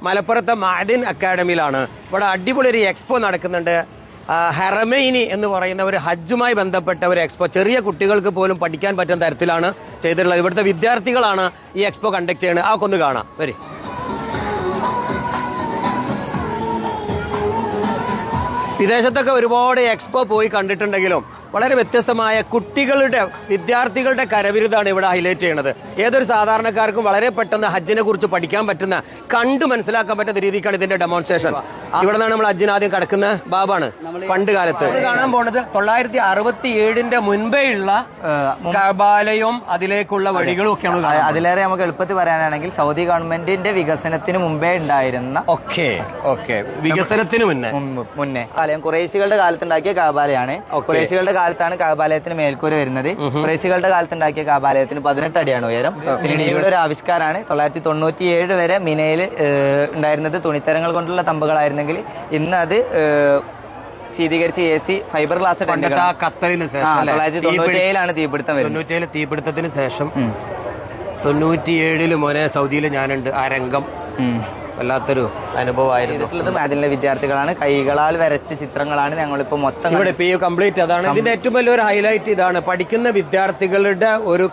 മലപ്പുറത്തെ മഅദിൻ അക്കാഡമിയിലാണ്. ഇവിടെ അടിപൊളി ഒരു എക്സ്പോ നടക്കുന്നുണ്ട്. ഹറമൈനി എന്ന് പറയുന്ന ഒരു ഹജ്ജുമായി ബന്ധപ്പെട്ട ഒരു എക്സ്പോ. ചെറിയ കുട്ടികൾക്ക് പോലും പഠിക്കാൻ പറ്റുന്ന തരത്തിലാണ് ചെയ്തിട്ടുള്ളത്. ഇവിടുത്തെ വിദ്യാർത്ഥികളാണ് ഈ എക്സ്പോ കണ്ടക്ട് ചെയ്യുന്നത്. അതൊക്കെ ഒന്ന് കാണാം. വരി. വിദേശത്തൊക്കെ ഒരുപാട് എക്സ്പോ പോയി കണ്ടിട്ടുണ്ടെങ്കിലും വളരെ വ്യത്യസ്തമായ കുട്ടികളുടെ വിദ്യാർത്ഥികളുടെ കരവിരുതാണ് ഇവിടെ ഹൈലൈറ്റ് ചെയ്യുന്നത്. ഏതൊരു സാധാരണക്കാർക്കും വളരെ പെട്ടെന്ന് ഹജ്ജിനെ കുറിച്ച് പഠിക്കാൻ പറ്റുന്ന, കണ്ടു മനസ്സിലാക്കാൻ പറ്റുന്ന രീതിക്കാണ് ഇതിന്റെ ഡെമോൺസ്ട്രേഷൻ. ഇവിടെ നിന്നാണ് നമ്മൾ ഹജ്ജിന് ആദ്യം കിടക്കുന്ന ബാബാണ്. പണ്ട് കാലത്ത് കാണാൻ പോണത് 967 മുൻപേ ഉള്ള കഅബാലയവും അതിലേക്കുള്ള വഴികളും ഒക്കെയാണ്. അതിലേറെ നമുക്ക് എളുപ്പത്തിൽ പറയാനാണെങ്കിൽ സൗദി ഗവൺമെന്റിന്റെ വികസനത്തിന് മുമ്പേ ഉണ്ടായിരുന്ന വികസനത്തിന് മുന്നേ ഖുറൈശികളുടെ കാലത്തുണ്ടാക്കിയ കഅബാലയാണ്. ഖുറൈശികളുടെ കാലത്താണ് കഅബാലയത്തിന് മേൽക്കൂര വരുന്നത്. ഖുറൈശികളുടെ കാലത്തുണ്ടാക്കിയ കഅബാലയത്തിന് 18 അടിയാണ് ഉയരം. പിന്നീട് ഇവിടെ ഒരു ആവിഷ്കാരമാണ് 997 വരെ മിനയിൽ ഉണ്ടായിരുന്നത് തുണിത്തരങ്ങൾ കൊണ്ടുള്ള തമ്പുകളായിരുന്നെങ്കിൽ ഇന്ന് അത് ശീതീകരിച്ച് AC ഫൈബർ ഗ്ലാസ് ഖത്തറിന് ശേഷം 997 തീപിടുത്തം വരുന്നത്. 97 തീപിടുത്തത്തിന് ശേഷം 97 മോനെ സൗദിയിൽ ഞാനുണ്ട്. ആ രംഗം വല്ലാത്തൊരു അനുഭവമായിരുന്നു. അതിലെ വിദ്യാർത്ഥികളാണ്, കൈകളാൽ വരച്ച ചിത്രങ്ങളാണ് ഞങ്ങളിപ്പോ മൊത്തം ഇവിടെ കംപ്ലീറ്റ്. അതാണ് ഇതിന്റെ ഏറ്റവും വലിയൊരു ഹൈലൈറ്റ്. ഇതാണ് പഠിക്കുന്ന വിദ്യാർത്ഥികളുടെ ഒരു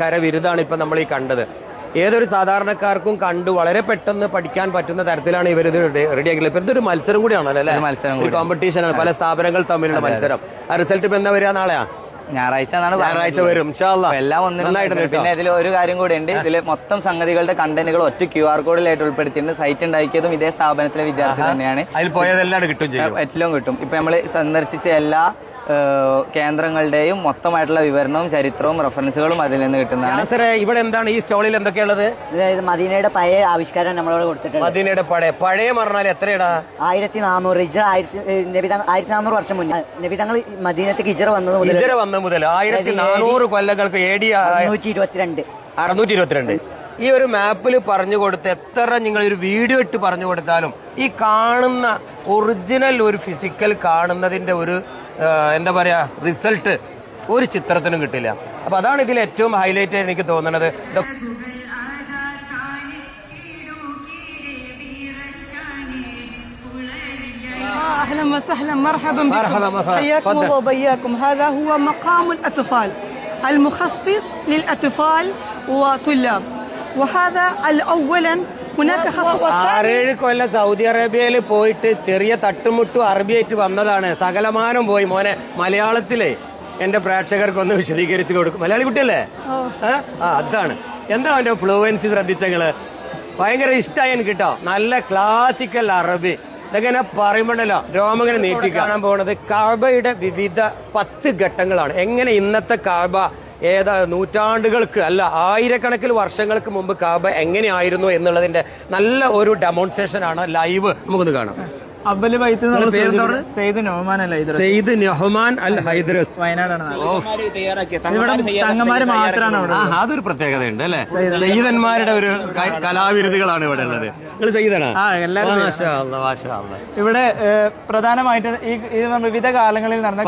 കരവിരുതാണ് ഇപ്പൊ നമ്മൾ ഈ കണ്ടത്. ഏതൊരു സാധാരണക്കാർക്കും കണ്ടു വളരെ പെട്ടെന്ന് പഠിക്കാൻ പറ്റുന്ന തരത്തിലാണ് ഇവരിത് റെഡിയാക്കിയത്. ഇപ്പൊ ഇതൊരു മത്സരം കൂടിയാണല്ലോ അല്ലെ? ഒരു കോമ്പറ്റീഷനാണ്, പല സ്ഥാപനങ്ങൾ തമ്മിലുള്ള മത്സരം. ആ റിസൾട്ട് ഇപ്പൊ എന്താ വരിക? നാളെയാ? ഞായറാഴ്ച വരും. എല്ലാം ഒന്നും. പിന്നെ ഇതിൽ ഒരു കാര്യം കൂടി ഉണ്ട്. ഇതിൽ മൊത്തം സംഗതികളുടെ കണ്ടന്റുകൾ ഒറ്റ QR കോഡിലായിട്ട് ഉൾപ്പെടുത്തിയിട്ടുണ്ട്. സൈറ്റ് ഉണ്ടാക്കിയതും ഇതേ സ്ഥാപനത്തിലെ വിദ്യാർത്ഥി തന്നെയാണ്. അതിൽ പോയതെല്ലാം കിട്ടും. എല്ലാം കിട്ടും. ഇപ്പൊ നമ്മൾ സന്ദർശിച്ച എല്ലാ കേന്ദ്രങ്ങളുടെയും മൊത്തമായിട്ടുള്ള വിവരണവും ചരിത്രവും റെഫറൻസുകളും അതിൽ നിന്ന് കിട്ടുന്നതാണ്. ഇവിടെ എന്താണ് ഈ സ്റ്റോളിൽ എന്തൊക്കെയുള്ളത്? മദീനയുടെ പഴയ ആവിഷ്കാരം നമ്മളോട് കൊടുത്തിട്ടുണ്ട്. മദീനയുടെ പഴയ പറഞ്ഞാൽ എത്രയാടാ? 1400 1400 വർഷം മുന്നേ നബി തങ്ങൾ മദീനത്തേക്ക് ഹിജ്റ വന്നത് മുതൽ 1400 കൊല്ലങ്ങൾക്ക് AD 622. ഈ ഒരു മാപ്പിൽ പറഞ്ഞു കൊടുത്ത് എത്ര നിങ്ങൾ ഒരു വീഡിയോ ഇട്ട് പറഞ്ഞു കൊടുത്താലും ഈ കാണുന്ന ഒറിജിനൽ ഒരു ഫിസിക്കൽ കാണുന്നതിന്റെ ഒരു എന്താ പറയാ റിസൾട്ട് ഒരു ചിത്രത്തിനും കിട്ടില്ല. അപ്പൊ അതാണ് ഇതിൽ ഏറ്റവും ഹൈലൈറ്റ് എനിക്ക് തോന്നുന്നത്. اهلا وسهلا مرحبا بكم حياكم الله وبياكم. هذا هو مقام الاطفال المخصص للاطفال وطلاب وهذا اولا هناك خطوه. 6-7 കൊല്ലം സൗദി അറേബ്യയിൽ പോയിട്ട് ചെറിയ തട്ടുമുട്ടു അറബിയായിട്ട് വന്നതാണ്. സകലമാനം പോയി മോനെ. മലയാളത്തിലെ എന്റെ പ്രേക്ഷകർക്കൊന്ന് വിശദീകരിച്ച് കൊടുക്കും. മലയാളി കുട്ടിയല്ലേ? അതാണ്. എന്താ അവന്റെ ഫ്ലുവൻസി ശ്രദ്ധിച്ചങ്ങള്? ഭയങ്കര ഇഷ്ടമായി എനിക്ക് കേട്ടോ. നല്ല ക്ലാസിക്കൽ അറബി. ഇതെങ്ങനെ പറയുമ്പോണ്ടല്ലോ രോമങ്ങനെ നീട്ടി കാണാൻ പോകുന്നത് കഅബയുടെ വിവിധ 10 ഘട്ടങ്ങളാണ്. എങ്ങനെ ഇന്നത്തെ കഅബ നൂറ്റാണ്ടുകൾക്ക് അല്ല ആയിരക്കണക്കിന് വർഷങ്ങൾക്ക് മുമ്പ് കഅബ എങ്ങനെയായിരുന്നു എന്നുള്ളതിന്റെ നല്ല ഒരു ഡെമോൺസ്ട്രേഷൻ ആണ്. ലൈവ് നമുക്കൊന്ന് കാണാം. സെയ്ദ് നൊഹ്മാൻ അൽ ഹൈദ്രസ് വയനാടാണ്. തങ്ങന്മാര് മാത്രമാണ്. അതൊരു പ്രത്യേകതയുണ്ട് അല്ലെ? സയ്യിദന്മാരുടെ ഒരു കലാവിരുതുകളാണ് ഇവിടെ ഉള്ളത്. നിങ്ങൾ സയ്യിദാണോ? ഇവിടെ പ്രധാനമായിട്ട് ഈ വിവിധ കാലങ്ങളിൽ നടന്ന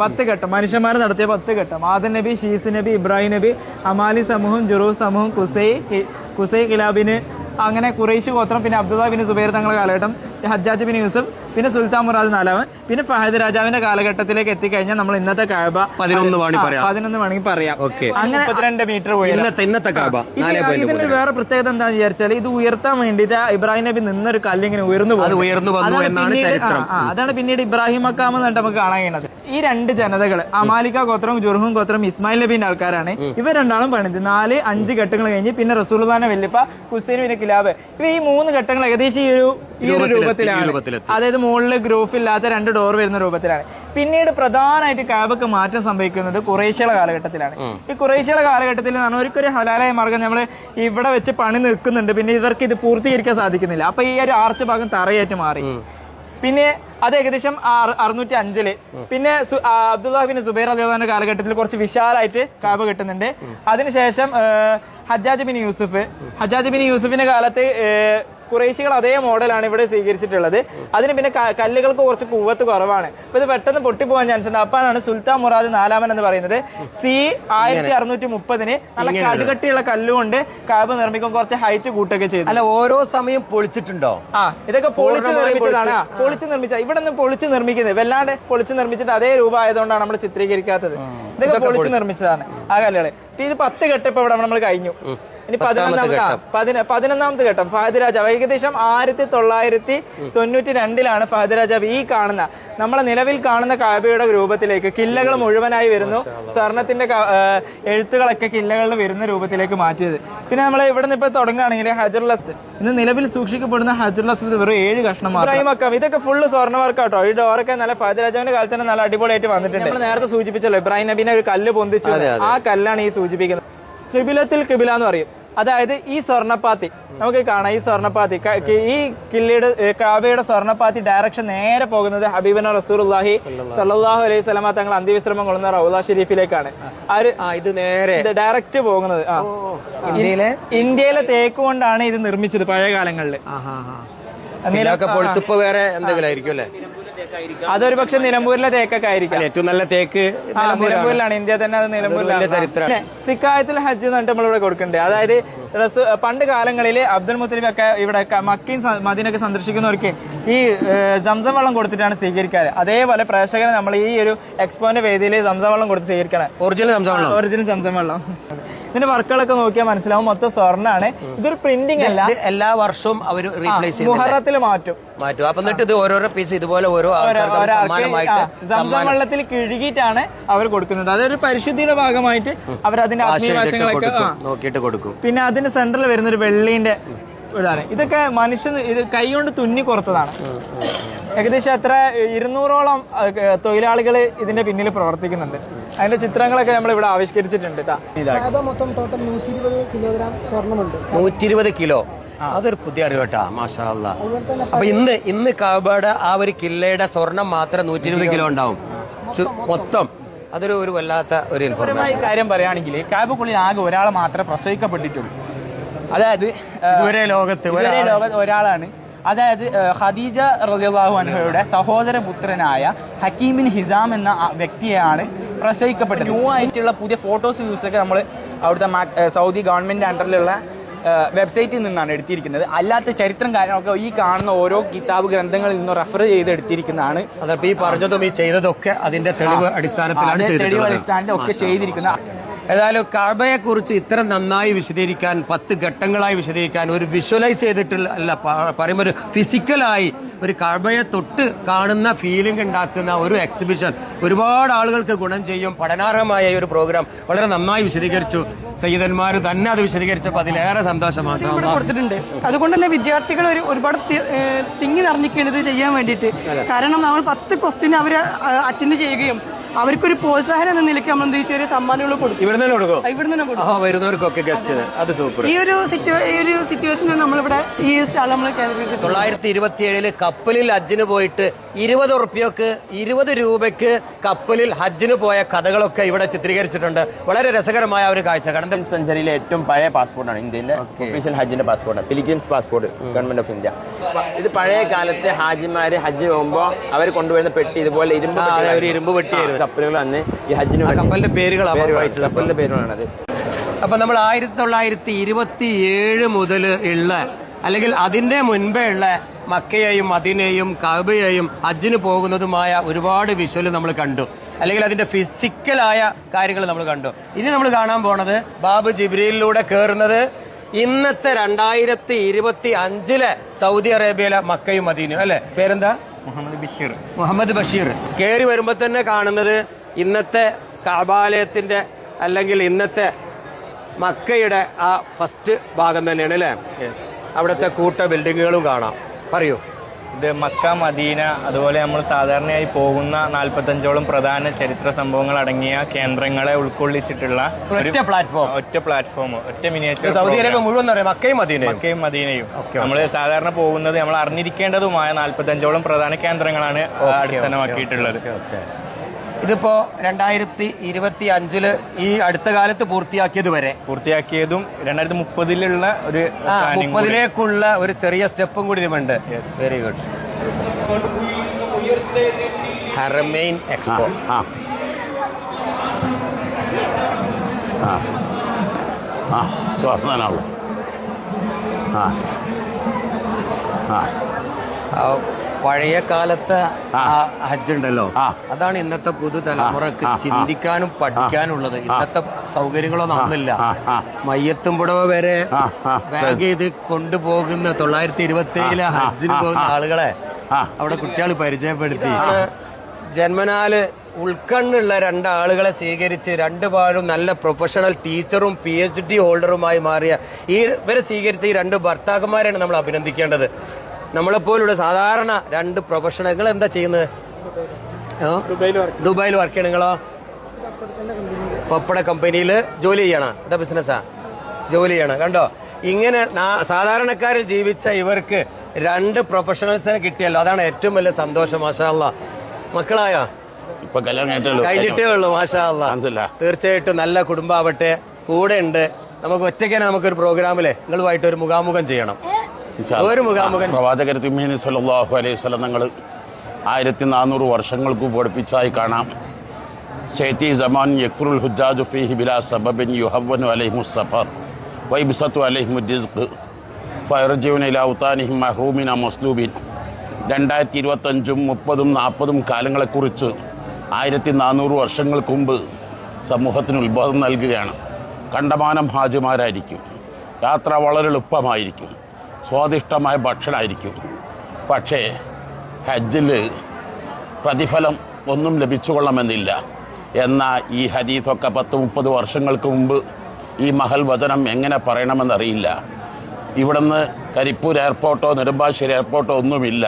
10 ഘട്ടം മനുഷ്യന്മാർ നടത്തിയ 10 ഘട്ടം. ആദം നബി, ഷീസ് നബി, ഇബ്രാഹിം നബി, അമാലി സമൂഹം, ജുറൂസ് സമൂഹം, കുസൈ കിലാബിന്, അങ്ങനെ ഖുറൈശ് ഗോത്രം, പിന്നെ അബ്ദുള്ള ബിൻ സുബൈർ തങ്ങളുടെ കാലഘട്ടം, ഹജ്ജാജ് ബിൻ യൂസഫ്, പിന്നെ സുൽത്താൻ മുറാദ് 4, പിന്നെ ഫഹദ് രാജാവിന്റെ കാലഘട്ടത്തിലേക്ക് എത്തിക്കഴിഞ്ഞാൽ നമ്മൾ ഇന്നത്തെ കഅബ 11 വേണമെങ്കിൽ പറയാം. അങ്ങനെ 32 മീറ്റർ ഇന്നത്തെ കഅബ. ഇതിന്റെ വേറെ പ്രത്യേകത എന്താണെന്ന് വിചാരിച്ചാൽ ഇത് ഉയർത്താൻ വേണ്ടിയിട്ട് ഇബ്രാഹിം നബി നിന്നൊരു കല്ലിങ്ങനെ ഉയർന്നു പോകും. അതാണ് പിന്നീട് ഇബ്രാഹിം മക്കാം എന്നിട്ട് നമുക്ക് കാണാൻ കഴിയുന്നത്. ഈ 2 ജനതകൾ അമാലിക ഗോത്രവും ജുർഹും ഗോത്രവും ഇസ്മായിൽ നബീന്റെ ആൾക്കാരാണ്. ഇവർ രണ്ടാളും പണിത് 4-5 ഘട്ടങ്ങൾ കഴിഞ്ഞ് പിന്നെ റസൂലുള്ളാഹിന്റെ വല്യപ്പ ഹുസൈൻ ബിൻ കിലാബ്. ഇവ ഈ 3 ഘട്ടങ്ങൾ ഏകദേശം ഈ ഒരു രൂപത്തിലാണ്. അതായത് മുകളിൽ ഗ്രൂഫ് ഇല്ലാത്ത 2 ഡോർ വരുന്ന രൂപത്തിലാണ്. പിന്നീട് പ്രധാനമായിട്ട് കഅബക്ക് മാറ്റം സംഭവിക്കുന്നത് ഖുറൈശികളുടെ കാലഘട്ടത്തിലാണ്. ഈ ഖുറൈശികളുടെ കാലഘട്ടത്തിൽ അവർക്കൊരു ഹലാലായ മാർഗം നമ്മൾ ഇവിടെ വെച്ച് പണി നിൽക്കുന്നുണ്ട്. പിന്നെ ഇവർക്ക് ഇത് പൂർത്തീകരിക്കാൻ സാധിക്കുന്നില്ല. അപ്പൊ ഈ ഒരു ആർച്ച് ഭാഗം തറയായിട്ട് മാറി. പിന്നെ അത് ഏകദേശം 605 പിന്നെ അബ്ദുല്ലാഹ് ബിൻ സുബൈർ റളിയല്ലാഹുവിന്റെ കാലഘട്ടത്തിൽ കുറച്ച് വിശാലായിട്ട് കഅബ കിട്ടുന്നുണ്ട്. അതിനുശേഷം ഹജ്ജാജ് ബിൻ യൂസഫിന്റെ കാലത്ത് കുറേശികൾ അതേ മോഡലാണ് ഇവിടെ സ്വീകരിച്ചിട്ടുള്ളത്. അതിന് പിന്നെ കല്ലുകൾക്ക് കുറച്ച് കൂവത്ത് കുറവാണ്. അപ്പൊ ഇത് പെട്ടെന്ന് പൊട്ടിപ്പോകാൻ ചാൻസ് ഉണ്ട്. അപ്പാണ് സുൽത്താൻ മുറാദ് നാലാമൻ എന്ന് പറയുന്നത് C 1630 നല്ല കടുകട്ടിയുള്ള കല്ലുകൊണ്ട് കാബ് നിർമ്മിക്കും, കുറച്ച് ഹൈറ്റ് കൂട്ടൊക്കെ ചെയ്തു. അല്ല, ഓരോ സമയം പൊളിച്ചിട്ടുണ്ടോ? ഇതൊക്കെ പൊളിച്ച് നിർമ്മിച്ചതാണ്. പൊളിച്ച് നിർമ്മിച്ച ഇവിടെ നിന്ന് പൊളിച്ച് നിർമ്മിക്കുന്നത് വല്ലാണ്ട് പൊളിച്ച് നിർമ്മിച്ചിട്ട് അതേ രൂപ ആയതുകൊണ്ടാണ് നമ്മൾ ചിത്രീകരിക്കാത്തത്. ഇതൊക്കെ പൊളിച്ച് നിർമ്മിച്ചതാണ് ആ കല്ലുകള്. ഇത് 10 ഘട്ടം ഇപ്പൊ ഇവിടെ നമ്മൾ കഴിഞ്ഞു. ഇനി 11ാമത്തെ ഘട്ടം ഫഹദ് രാജാവ്. ഏകദേശം 1992 ഫഹദ് രാജാവ് ഈ കാണുന്ന നമ്മളെ നിലവിൽ കാണുന്ന കാബയുടെ രൂപത്തിലേക്ക് കില്ലകൾ മുഴുവനായി വരുന്നു. സ്വർണത്തിന്റെ എഴുത്തുകളൊക്കെ കില്ലകളിൽ വരുന്ന രൂപത്തിലേക്ക് മാറ്റിയത്. പിന്നെ നമ്മൾ ഇവിടെ നിന്ന് ഇപ്പൊ തുടങ്ങുകയാണെങ്കിൽ ഹജറുൽ അസ്വദ്, ഇന്ന് നിലവിൽ സൂക്ഷിക്കപ്പെടുന്ന ഹജറുൽ അസ്വദ് വെറും 7 കഷ്ണം മാത്രം. ഇതൊക്കെ ഫുള്ള് സ്വർണ്ണ വർക്കാട്ടോ. ഈ ഡോറൊക്കെ നല്ല ഫഹദ് രാജാവിന്റെ കാലത്ത് തന്നെ നല്ല അടിപൊളിയായിട്ട് വന്നിട്ടുണ്ട്. നമ്മൾ നേരത്തെ സൂചിപ്പിച്ചല്ലോ ഇബ്രാഹിം നബീനെ ഒരു കല്ല് പൊന്തിച്ചു, ആ കല്ലാണ് ഈ സൂചിപ്പിക്കുന്നത്. ഖിബിലത്തുൽ ഖിബില എന്ന് പറയും. അതായത് ഈ സ്വർണ്ണപ്പാത്തി നമുക്ക് കാണാം. ഈ സ്വർണ്ണപ്പാത്തി ഈ കില്ലയുടെ കാബയുടെ സ്വർണ്ണപ്പാത്തി ഡയറക്ഷൻ നേരെ പോകുന്നത് ഹബീബന റസൂലുള്ളാഹി സ്വല്ലല്ലാഹു അലൈഹി വസല്ലമ തങ്ങൾ അന്ത്യവിശ്രമം കൊള്ളുന്ന റൗള ഷരീഫിലേക്കാണ്. ഇത് നേരെ ഡയറക്റ്റ് പോകുന്നത്. ഇന്ത്യയിലെ തേക്ക് കൊണ്ടാണ് ഇത് നിർമ്മിച്ചത് പഴയ കാലങ്ങളിൽ. വേറെ എന്തെങ്കിലും ആയിരിക്കും അല്ലേ? അതൊരു പക്ഷെ നിലമ്പൂരിലെ തേക്കൊക്കെ ആയിരിക്കും. ഏറ്റവും നല്ല തേക്ക് നിലമ്പൂരിലാണ്. ഇന്ത്യ തന്നെ അത് നിലമ്പൂരിലാണ്. സിക്കായത്തിൽ ഹജ്ജ് എന്ന് പറഞ്ഞിട്ട് നമ്മളിവിടെ കൊടുക്കണ്ടേ. അതായത് പണ്ട് കാലങ്ങളിൽ അബ്ദുൽ മുത്തലിബ് ഒക്കെ ഇവിടെ മക്കയും മദീനയൊക്കെ സന്ദർശിക്കുന്നവർക്ക് ഈ സംസം വെള്ളം കൊടുത്തിട്ടാണ് സ്വീകരിക്കാറ്. അതേപോലെ പ്രേക്ഷകരെ നമ്മൾ ഈ ഒരു എക്സ്പോന്റെ വേദിയിൽ സംസം വെള്ളം കൊടുത്ത് സ്വീകരിക്കണം. ഒറിജിനൽ സംസം വെള്ളം. ഇതിന്റെ വർക്കുകളൊക്കെ നോക്കിയാൽ മനസ്സിലാവും മൊത്തം സ്വർണ്ണാണ്. ഇതൊരു പ്രിന്റിംഗ് അല്ല. എല്ലാ വർഷവും അവർ റീപ്ലേസ് മുഹറത്തിൽ മാറ്റും. അപ്പൊ എന്നിട്ട് ഇത് ഓരോരോ പീസ് ഇതുപോലെ സംസം വെള്ളത്തിൽ കിഴുകിയിട്ടാണ് അവർ കൊടുക്കുന്നത്. അതൊരു പരിശുദ്ധിയുടെ ഭാഗമായിട്ട് അവർ അതിന്റെ ആത്മീയവശങ്ങളൊക്കെ നോക്കിയിട്ട് കൊടുക്കും. പിന്നെ അതിന്റെ സെന്ററിൽ വരുന്ന ഒരു വെള്ളീന്റെ ഇതാണ്. ഇതൊക്കെ മനുഷ്യൻ ഇത് കൈകൊണ്ട് തുന്നി കൊടുത്തതാണ്. ഏകദേശം എത്ര 200ഓളം തൊഴിലാളികൾ ഇതിന്റെ പിന്നിൽ പ്രവർത്തിക്കുന്നുണ്ട്. അതിന്റെ ചിത്രങ്ങളൊക്കെ നമ്മൾ ഇവിടെ ആവിഷ്കരിച്ചിട്ടുണ്ട്. 120 കിലോ. അതൊരു പുതിയ അറിവ് കേട്ടാ, മാഷാ അല്ലാ. അപ്പൊ ഇന്ന് കാബയുടെ ആ ഒരു കില്ലയുടെ സ്വർണം മാത്രം 120 കിലോ ഉണ്ടാവും മൊത്തം. അതൊരു വല്ലാത്ത ഒരു ഇൻഫോർമേഷൻ. കാര്യം പറയുകയാണെങ്കിൽ കാബക്കുള്ളിൽ ആകെ ഒരാളെ മാത്രമേ പ്രസവിക്കപ്പെട്ടിട്ടുള്ളൂ. അതായത് ലോകത്ത് ഒരാളാണ്. അതായത് ഖദീജ റളിയല്ലാഹു അൻഹയുടെ സഹോദരപുത്രനായ ഹക്കീം ബിൻ ഹിസാം എന്ന വ്യക്തിയെയാണ് പ്രസവിക്കപ്പെട്ടത്. ന്യൂ ആയിട്ടുള്ള പുതിയ ഫോട്ടോസ് യൂസൊക്കെ നമ്മൾ അവിടുത്തെ സൗദി ഗവൺമെന്റ് അണ്ടറിലുള്ള വെബ്സൈറ്റിൽ നിന്നാണ് എടുത്തിരിക്കുന്നത്. അല്ലാത്ത ചരിത്രം കാര്യങ്ങളൊക്കെ ഈ കാണുന്ന ഓരോ കിതാബ് ഗ്രന്ഥങ്ങളിൽ നിന്ന് റെഫർ ചെയ്ത് എടുത്തിരിക്കുന്നതാണ്. ഈ പറഞ്ഞതും ഈ ചെയ്തതൊക്കെ അതിന്റെ തെളിവ് അടിസ്ഥാനത്തിൽ ഒക്കെ ചെയ്തിരിക്കുന്ന. ഏതായാലും കഅബയെ കുറിച്ച് ഇത്ര നന്നായി വിശദീകരിക്കാൻ, 10 ഘട്ടങ്ങളായി വിശദീകരിക്കാൻ, ഒരു വിഷ്വലൈസ് ചെയ്തിട്ടുള്ള അല്ല പറയുമ്പോൾ ഒരു ഫിസിക്കലായി ഒരു കഅബയെ തൊട്ട് കാണുന്ന ഫീലിംഗ് ഉണ്ടാക്കുന്ന ഒരു എക്സിബിഷൻ ഒരുപാട് ആളുകൾക്ക് ഗുണം ചെയ്യും. പഠനാർഹമായ ഒരു പ്രോഗ്രാം വളരെ നന്നായി വിശദീകരിച്ചു. സയ്യിദന്മാർ തന്നെ അത് വിശദീകരിച്ചപ്പോൾ അതിലേറെ സന്തോഷമാണ് കൊടുത്തിട്ടുണ്ട്. അതുകൊണ്ട് തന്നെ വിദ്യാർത്ഥികൾ ഒരുപാട് തിങ്ങി നിറഞ്ഞിരിക്കുന്നത് ചെയ്യാൻ വേണ്ടിയിട്ട്. കാരണം നമ്മൾ 10 ക്വസ്റ്റ്യൻ അവർ അറ്റൻഡ് ചെയ്യുകയും അവർക്കൊരു പ്രോത്സാഹനം എന്ന നിലയ്ക്ക് നമ്മൾ എന്ത് ചെറിയ സമ്മാനങ്ങൾ കൊടുക്കും. ഇവിടെ വരുന്നവർക്കൊക്കെ ഗസ്റ്റ്. അത് സൂപ്പർ. ഈ ഒരു സിറ്റുവേഷനാണ് നമ്മളിവിടെ ഈ സ്റ്റാൾ നമ്മൾ കേന്ദ്രീകരിച്ചത്. 927 കപ്പലിൽ ഹജ്ജിന് പോയിട്ട് 20 ഉറുപ്പ്യക്ക് 20 രൂപയ്ക്ക് കപ്പലിൽ ഹജ്ജിന് പോയ കഥകളൊക്കെ ഇവിടെ ചിത്രീകരിച്ചിട്ടുണ്ട്. വളരെ രസകരമായ ഒരു കാഴ്ച. കണ്ടൻ സെഞ്ചുറിയിലെ ഏറ്റവും പഴയ പാസ്പോർട്ടാണ് ഇന്ത്യയിലെ ഒഫീഷ്യൽ ഹജ്ജിന്റെ passport, പിലിഗ്രിംസ് passport, government of India. ഇത് പഴയ കാലത്തെ ഹാജിമാര് ഹജ്ജ് പോകുമ്പോൾ അവർ കൊണ്ടുവരുന്ന പെട്ടി ഇതുപോലെ ഇരുമ്പ് പെട്ടിയായിരുന്നു. കപ്പലുകൾ അന്ന് ഈ ഹജ്ജിന് കപ്പലിന്റെ പേരുകളാണത്. അപ്പൊ നമ്മൾ 1927 മുതൽ ഉള്ള അല്ലെങ്കിൽ അതിന്റെ മുൻപേ ഉള്ള മക്കയെയും മദീനയെയും കഅബയെയും ഹജ്ജിന് പോകുന്നതുമായ ഒരുപാട് വിഷ്വൽ നമ്മൾ കണ്ടു, അല്ലെങ്കിൽ അതിന്റെ ഫിസിക്കലായ കാര്യങ്ങൾ നമ്മൾ കണ്ടു. ഇനി നമ്മൾ കാണാൻ പോണത് ബാബ് ജിബ്രീലിലൂടെ കയറുന്നത് ഇന്നത്തെ 2025 സൗദി അറേബ്യയിലെ മക്കയും മദീനയും അല്ലെ. പേരെന്താ? മുഹമ്മദ് ബഷീർ. കയറി വരുമ്പോൾ തന്നെ കാണുന്നത് ഇന്നത്തെ കഅബാലയത്തിന്റെ അല്ലെങ്കിൽ ഇന്നത്തെ മക്കയുടെ ആ ഫസ്റ്റ് ഭാഗം തന്നെയാണ് അല്ലേ. അവിടുത്തെ കൂട്ട ബിൽഡിങ്ങുകളും കാണാം. പറയൂ. ഇത് മക്ക, മദീന, അതുപോലെ നമ്മൾ സാധാരണയായി പോകുന്ന 45ഓളം പ്രധാന ചരിത്ര സംഭവങ്ങൾ അടങ്ങിയ കേന്ദ്രങ്ങളെ ഉൾക്കൊള്ളിച്ചിട്ടുള്ള ഒറ്റ പ്ലാറ്റ്ഫോം, ഒറ്റ മിനിയേച്ചർ. സൗദി അറേബ്യ മുഴുവൻ മക്കയും മദീനയും നമ്മൾ സാധാരണ പോകുന്നത് നമ്മൾ അറിഞ്ഞിരിക്കേണ്ടതുമായ 45ഓളം പ്രധാന കേന്ദ്രങ്ങളാണ് അടിസ്ഥാനമാക്കിയിട്ടുള്ളത്. ഇതിപ്പോ 2025 ഈ അടുത്ത കാലത്ത് പൂർത്തിയാക്കിയതും 2030 ഒരു planning കൂടി. 30ലേക്കുള്ള ഒരു ചെറിയ സ്റ്റെപ്പും കൂടി ഇതുമുണ്ട്. Very good. Haramain expo. പഴയ കാലത്തെ ഹജ്ജ് ഉണ്ടല്ലോ, അതാണ് ഇന്നത്തെ പുതുതലമുറക്ക് ചിന്തിക്കാനും പഠിക്കാനുള്ളത്. ഇന്നത്തെ സൗകര്യങ്ങളൊന്നും ഒന്നുമില്ല. മയ്യത്തും പുടവ വരെ ബാഗ് ചെയ്ത് കൊണ്ടുപോകുന്ന 927 ഹജ്ജിന് പോകുന്ന ആളുകളെ അവിടെ കുട്ടികൾ പരിചയപ്പെടുത്തി. ജന്മനാല് ഉൾക്കണ്ണുള്ള 2 ആളുകളെ സ്വീകരിച്ച് 2 പേരും നല്ല പ്രൊഫഷണൽ ടീച്ചറും PhD ഹോൾഡറുമായി മാറിയ ഇവരെ സ്വീകരിച്ച ഈ 2 ഭർത്താക്കന്മാരെയാണ് നമ്മൾ അഭിനന്ദിക്കേണ്ടത്. നമ്മളെപ്പോലുള്ള സാധാരണ 2 പ്രൊഫഷണലുകൾ എന്താ ചെയ്യുന്നത്? ദുബായിൽ വർക്ക് ചെയ്യണം. നിങ്ങളോ? പപ്പട കമ്പനിയിൽ ജോലി ചെയ്യണം. എന്താ ബിസിനസ്സാ? ജോലി ചെയ്യണം. കണ്ടോ, ഇങ്ങനെ സാധാരണക്കാരിൽ ജീവിച്ച ഇവർക്ക് 2 പ്രൊഫഷണൽസിനെ കിട്ടിയല്ലോ. അതാണ് ഏറ്റവും വലിയ സന്തോഷം. മാഷാ അല്ലാ. മക്കളായോ? കഴിഞ്ഞിട്ടേ ഉള്ളൂ. മാഷാ അല്ലാ. തീർച്ചയായിട്ടും നല്ല കുടുംബാവട്ടെ, കൂടെ ഉണ്ട്. നമുക്ക് ഒറ്റയ്ക്കാണ് നമുക്കൊരു പ്രോഗ്രാമില് നിങ്ങളുമായിട്ട് ഒരു മുഖാമുഖം ചെയ്യണം. ഒരു മുഖാമുഖം. പ്രവാചകർ തിരുമേനി സല്ലല്ലാഹു അലൈഹി വസല്ലം തങ്ങൾ 1400 വർഷങ്ങൾക്ക് പഠിപ്പിച്ചായി കാണാം. സൈതി സമാൻ യക്റുൽ ഹുജ്ജാജു ഫീഹി ബിലാ സബബിൻ യുഹവ്വനു അലൈഹിമുസ് സഫർ വയബ്സതു അലൈഹിമുർ റിസ്ഖ് ഫയർജിഉന ഇലാ ഔതാനിഹിം മഹ്റൂമിന മസ്ലൂബിൻ. 2025, 30, 40 കാലങ്ങളെക്കുറിച്ച് 1400 വർഷങ്ങൾക്ക് മുമ്പ് സമൂഹത്തിന് ഉത്ബോധം നൽകുകയാണ്. കണ്ടമാനം ഹാജിമാരായിരിക്കും. യാത്ര വളരെ എളുപ്പമായിരിക്കും. സ്വാദിഷ്ടമായ ഭക്ഷണമായിരിക്കും. പക്ഷേ ഹജ്ജിൽ പ്രതിഫലം ഒന്നും ലഭിച്ചുകൊള്ളണമെന്നില്ല. എന്നാൽ ഈ ഹദീസൊക്കെ 10-30 വർഷങ്ങൾക്ക് മുമ്പ് ഈ മഹൽ വചനം എങ്ങനെ പറയണമെന്നറിയില്ല. ഇവിടുന്ന് കരിപ്പൂർ എയർപോർട്ടോ നെടുമ്പാശ്ശേരി എയർപോർട്ടോ ഒന്നുമില്ല.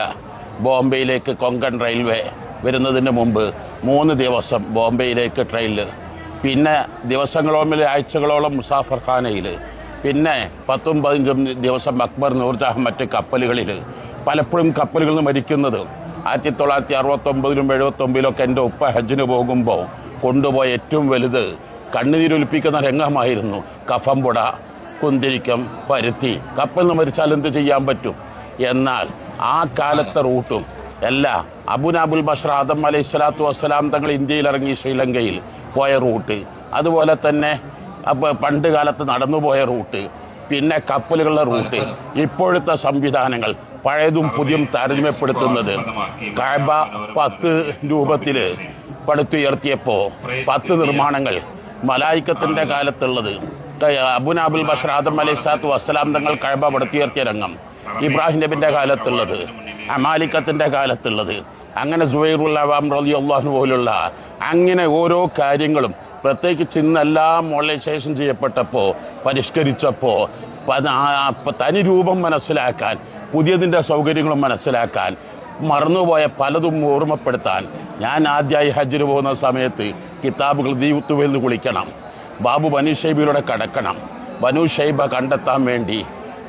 ബോംബെയിലേക്ക് കൊങ്കൺ റെയിൽവേ വരുന്നതിന് മുമ്പ് 3 ദിവസം ബോംബെയിലേക്ക് ട്രെയിനിൽ, പിന്നെ ദിവസങ്ങളോളം ആഴ്ചകളോളം മുസാഫർ ഖാനയിൽ, പിന്നെ 10-15 ദിവസം അക്ബർ നൂർജഹാൻ മറ്റ് കപ്പലുകളിൽ. പലപ്പോഴും കപ്പലുകളിൽ നിന്ന് മരിക്കുന്നത് 1969-ലും 79-ലൊക്കെ എൻ്റെ ഉപ്പ ഹജ്ജിന് പോകുമ്പോൾ കൊണ്ടുപോയ ഏറ്റവും വലുത് കണ്ണുനീരൊലിപ്പിക്കുന്ന രംഗമായിരുന്നു. കഫംപുട, കുന്തിരിക്കം, പരുത്തി. കപ്പലിൽ നിന്ന് മരിച്ചാൽ എന്ത് ചെയ്യാൻ പറ്റും? എന്നാൽ ആ കാലത്തെ റൂട്ടും എല്ലാ അബുനാബുൽ ബഷർ ആദം അലൈഹി സ്വലാത്തു വസ്സലാം തങ്ങൾ ഇന്ത്യയിൽ ഇറങ്ങി ശ്രീലങ്കയിൽ പോയ റൂട്ട്, അതുപോലെ തന്നെ പണ്ട് കാലത്ത് നടന്നുപോയ റൂട്ട്, പിന്നെ കപ്പലുകളുടെ റൂട്ട്, ഇപ്പോഴത്തെ സംവിധാനങ്ങൾ പഴയതും പുതിയും താരതമ്യപ്പെടുത്തുന്നത്. കഅബ 10 രൂപത്തിൽ പടുത്തുയർത്തിയപ്പോൾ 10 നിർമ്മാണങ്ങൾ മലായിക്കത്തിൻ്റെ കാലത്തുള്ളത്. അബുനാബുൽ ബഷർ ആദം അലൈഹി സ്വലാത്തു വസ്സലാം തങ്ങൾ കഅബ പടുത്തുയർത്തിയ രംഗം, ഇബ്രാഹിം നബിൻ്റെ കാലത്തുള്ളത്, അമാലിക്കത്തിൻ്റെ കാലത്തുള്ളത്, അങ്ങനെ സുബൈറുൽ അവ്വാം റളിയല്ലാഹു അൻഹു പോലുള്ള അങ്ങനെ ഓരോ കാര്യങ്ങളും പ്രത്യേകിച്ച് ഇന്നെല്ലാം മോഡലൈസേഷൻ ചെയ്യപ്പെട്ടപ്പോൾ, പരിഷ്കരിച്ചപ്പോൾ തനി രൂപം മനസ്സിലാക്കാൻ, പുതിയതിൻ്റെ സൗകര്യങ്ങളും മനസ്സിലാക്കാൻ, മറന്നുപോയ പലതും ഓർമ്മപ്പെടുത്താൻ ഞാൻ ആദ്യമായി ഹജ്ജിന് പോകുന്ന സമയത്ത് കിതാബുകൾ ദീവുത്തുവിൽ നിന്ന് കുളിക്കണം, ബാബു ബനു ഷൈബയിലൂടെ കടക്കണം. ബനു ഷൈബ കണ്ടെത്താൻ വേണ്ടി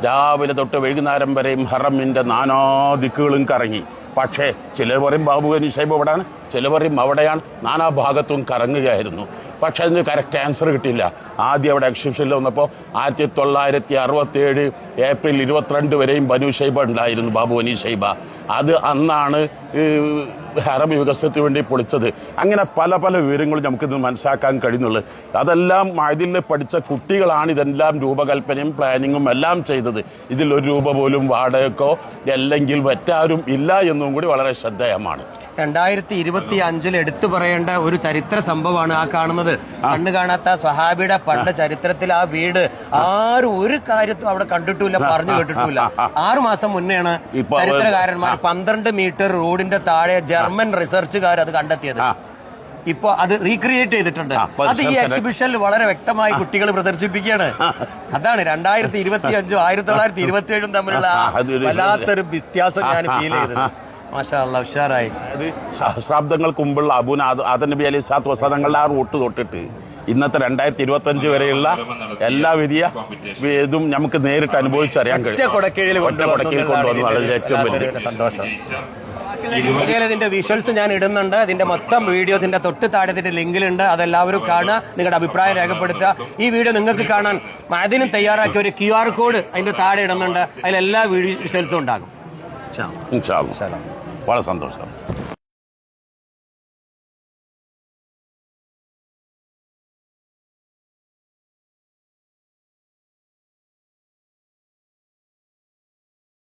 രാവിലെ തൊട്ട് വൈകുന്നേരം വരെയും ഹറമിൻ്റെ നാനാദിക്കുകളും കറങ്ങി. പക്ഷേ ചിലർ പറയും ബാബു ബനു ഷൈബ എവിടെയാണ്, ചിലർ പറയും അവിടെയാണ്. നാനാ ഭാഗത്തും കറങ്ങുകയായിരുന്നു. പക്ഷേ അതിന് കറക്റ്റ് ആൻസർ കിട്ടിയില്ല. ആദ്യം അവിടെ എക്സിബിഷനിൽ വന്നപ്പോൾ 1967 ഏപ്രിൽ 22 വരെയും ബനു ഷൈബ ഉണ്ടായിരുന്നു, ബാബു ബനു ഷൈബ. അത് അന്നാണ് ഹറം വികസനത്തിന് വേണ്ടി പൊളിച്ചത്. അങ്ങനെ പല പല വിവരങ്ങളും നമുക്കിത് മനസ്സിലാക്കാൻ കഴിയുന്നുള്ളൂ. അതെല്ലാം ഇതിൽ പഠിച്ച കുട്ടികളാണ് ഇതെല്ലാം രൂപകൽപ്പനയും പ്ലാനിങ്ങും എല്ലാം ചെയ്തത്. ഇതിൽ 1 രൂപ പോലും വാടകയ്ക്കോ അല്ലെങ്കിൽ മറ്റാരും ഇല്ല എന്നും കൂടി വളരെ ശ്രദ്ധേയമാണ്. 2025 എടുത്തു പറയേണ്ട ഒരു ചരിത്ര സംഭവമാണ് ആ കാണുന്നത്. കണ്ണു കാണാത്ത സ്വഹാബിയുടെ പണ്ട് ചരിത്രത്തിൽ ആ വീട് ആരും ഒരു കാര്യത്തും അവിടെ കണ്ടിട്ടില്ല, പറഞ്ഞു കേട്ടിട്ടില്ല. 6 മാസം മുന്നെയാണ് ചരിത്രകാരന്മാർ 12 മീറ്റർ റോഡിന്റെ താഴെ ജർമ്മൻ റിസർച്ചുകാർ അത് കണ്ടെത്തിയത്. ഇപ്പൊ അത് റീക്രിയേറ്റ് ചെയ്തിട്ടുണ്ട്. അത് ഈ എക്സിബിഷനിൽ വളരെ വ്യക്തമായി കുട്ടികൾ പ്രദർശിപ്പിക്കുകയാണ്. അതാണ് 2025 1927 തമ്മിലുള്ള വല്ലാത്തൊരു വ്യത്യാസം ഞാൻ ഫീൽ ചെയ്തത്. മാഷാ അല്ലാ, ഉഷാറായി. അത് സഹസ്രാബ്ദങ്ങൾക്ക് മുമ്പുള്ള ആദം നബി അലൈഹി സ്വലാത്തു വസ്സലാങ്ങളുടെ ആ റൂട്ട് തൊട്ടിട്ട് ഇന്നത്തെ 2025 വരെയുള്ള എല്ലാ വലിയ ഇതും നമുക്ക് നേരിട്ട് അനുഭവിച്ചറിയാൻ കഴിയും. ഒറ്റ കൊടക്കീഴിൽ കൊണ്ടുവന്നു. വളരെ ഏറ്റവും വലിയ സന്തോഷം. ഇതിന്റെ വിഷ്വൽസ് ഞാൻ ഇടുന്നുണ്ട്. ഇതിന്റെ മൊത്തം വീഡിയോ ഇതിന്റെ തൊട്ട് താഴെ ഇതിന്റെ ലിങ്കിലുണ്ട്. അതെല്ലാവരും കാണുക, നിങ്ങളുടെ അഭിപ്രായം രേഖപ്പെടുത്തുക. ഈ വീഡിയോ നിങ്ങൾക്ക് കാണാൻ അതിനും തയ്യാറാക്കിയ ഒരു QR കോഡ് അതിന്റെ താഴെ ഇടുന്നുണ്ട്. അതിലെല്ലാ വിഷ്വൽസും ഉണ്ടാകും. ഇൻഷാ അല്ലാഹ്. വളരെ സന്തോഷം.